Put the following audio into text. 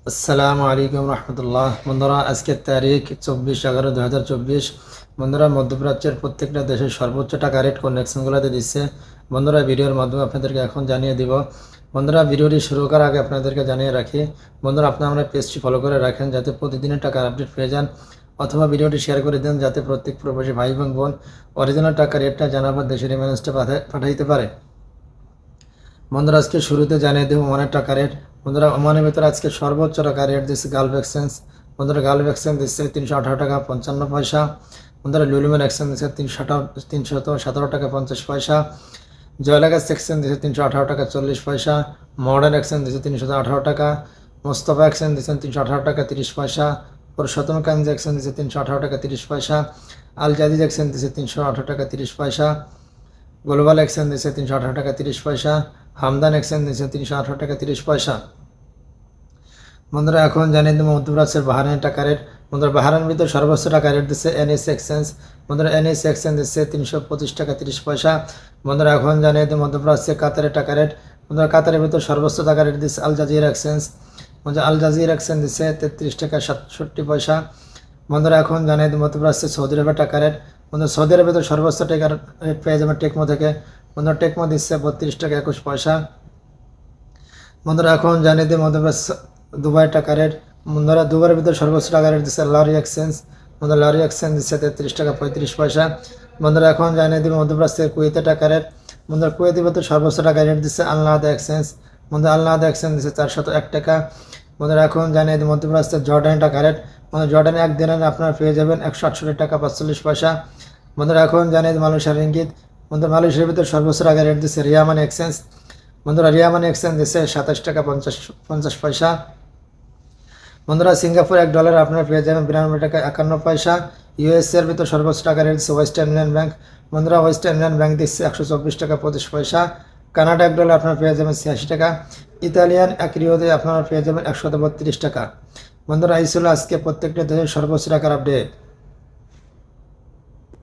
আসসালামু আলাইকুম রহমতুল্লাহ। বন্ধুরা, আজকের তারিখ 24/11/2024। বন্ধুরা, মধ্যপ্রাচ্যের প্রত্যেকটা দেশের সর্বোচ্চ টাকা রেট কোন এক্সচেঞ্জগুলোতে দিচ্ছে বন্ধুরা ভিডিওর মাধ্যমে আপনাদেরকে এখন জানিয়ে দিব। বন্ধুরা, ভিডিওটি শুরু করার আগে আপনাদেরকে জানিয়ে রাখি, বন্ধুরা আপনারা আমার পেজটি ফলো করে রাখেন যাতে প্রতিদিনের টাকার আপডেট পেয়ে যান, অথবা ভিডিওটি শেয়ার করে দেন যাতে প্রত্যেক প্রবাসী ভাই এবং বোন অরিজিনাল টাকা রেটটা জানার পর দেশের রিমাইন্সটা পাঠাইতে পারে। বন্ধুরা, আজকে শুরুতে জানিয়ে দেবো ওমানের টাকা রেট। বন্ধুরা, ওমানের ভিতরে আজকে সর্বোচ্চ টাকা রেট দিচ্ছে গালফ এক্সচেঞ্জ। বন্ধুরা, গালফ এক্সচেঞ্জ দিচ্ছে 318 টাকা 55 পয়সা। বন্ধুরা, লুলুমের এক্সচেঞ্জ দিচ্ছে 317 টাকা 50 পয়সা। জয়লাগাস এক্সচেঞ্জ দিচ্ছে 318 টাকা 40 পয়সা। মডার্ন এক্সচেঞ্জ দিচ্ছে 318 টাকা। মোস্তফা এক্সচেঞ্জ দিচ্ছেন 318 টাকা 30 পয়সা। পুরুষোত্তম কাঞ্জ এক্সচেঞ্জ দিচ্ছে 318 টাকা 30 পয়সা। আল জাদিদ এক্সচেঞ্জ দিচ্ছে 318 টাকা 30 পয়সা। গ্লোবাল এক্সচেঞ্জ দিচ্ছে 318 টাকা 30 পয়সা। হামদান এক্সচেঞ্জ দিচ্ছে 318 টাকা 30 পয়সা। বন্ধুরা, এখন জানিয়ে দেবো মধ্যপ্রাচ্যের বাহারাইন টাকা রেট। বন্ধুরা, বাহারাইনের ভিতরে সর্বোচ্চ টাকা রেট দিচ্ছে এনএস এক্সচেঞ্জ। বন্ধুরা, এনএস এক্সচেঞ্জ দিচ্ছে 325 টাকা 30 পয়সা। বন্ধুরা, এখন জানিয়ে দেবো মধ্যপ্রাচ্যের কাতারের টাকা রেট। বন্ধুরা, কাতারের ভিতরে সর্বোচ্চ টাকা রেট দিচ্ছে আল জাজিরা এক্সচেঞ্জ। বন্ধুরা, আল জাজিরা এক্সচেঞ্জ দিচ্ছে 33 টাকা 67 পয়সা। বন্ধুরা, এখন জানিয়ে দেবো মধ্যপ্রাচ্যের সৌদি আরবের টাকা রেট। বন্ধুরা, সৌদি আরবের ভিতরে সর্বোচ্চ টাকার রেট পেয়ে যাবেন টেকমো থেকে। বন্ধুরা, টেকমো দিচ্ছে 32 টাকা 21 পয়সা। বন্ধুরা, এখন জানিয়ে দিই মধ্যপ্রাচ্য দুবাইয়ের টাকা রেট। বন্ধুরা, দুবাইয়ের ভিতরে সর্বোচ্চ টাকা রেট দিচ্ছে লরি এক্সচেঞ্জ। বন্ধুরা, লরি এক্সচেঞ্জ দিচ্ছে 33 টাকা 35 পয়সা। বন্ধুরা, এখন জানিয়ে দিব মধ্যপ্রাচ্যের কুয়েতের টাকা রেট। বন্ধুরা, কুয়েতের ভিতরে সর্বোচ্চ টাকা রেট দিচ্ছে আলনাহাদা এক্সচেঞ্জ। বন্ধুরা, আলনাহাদা এক্সচেঞ্জ দিচ্ছে 401 টাকা। বন্ধুরা, এখন জানিয়ে দিই মধ্যপ্রাচ্যের জর্ডানের টাকা রেট। বন্ধুরা, জর্ডানে একদিনের আপনারা পেয়ে যাবেন 168 টাকা 45 পয়সা। বন্ধুরা, এখন জানিয়ে দিই মালয়েশিয়ার রিঙ্গিত। বন্ধুরা, মালয়েশিয়ার ভিতরে সর্বোচ্চ টাকা রেট দিচ্ছে রিয়া মানি এক্সচেঞ্জ। বন্ধুরা, রিয়া মানি এক্সচেঞ্জ দিচ্ছে 27 টাকা 50 পয়সা। বন্ধুরা, সিঙ্গাপুর $1 আপনারা পেয়ে যাবেন 92 টাকা 51 পয়সা। ইউএসএর ভিতর সর্বোচ্চ টাকা রেট দিচ্ছে ওয়েস্টার্ন ইউনিয়ন ব্যাংক। বন্ধুরা, ওয়েস্টার্ন ইউনিয়ন ব্যাংক দিচ্ছে 124 টাকা 25 পয়সা। কানাডা $1 আপনারা পেয়ে যাবেন 86 টাকা। ইতালিয়ান এক রিওতে আপনারা পেয়ে যাবেন 132 টাকা। বন্ধুরা, এই ছিল আজকে প্রত্যেকটা দেশের সর্বোচ্চ টাকার আপডেট।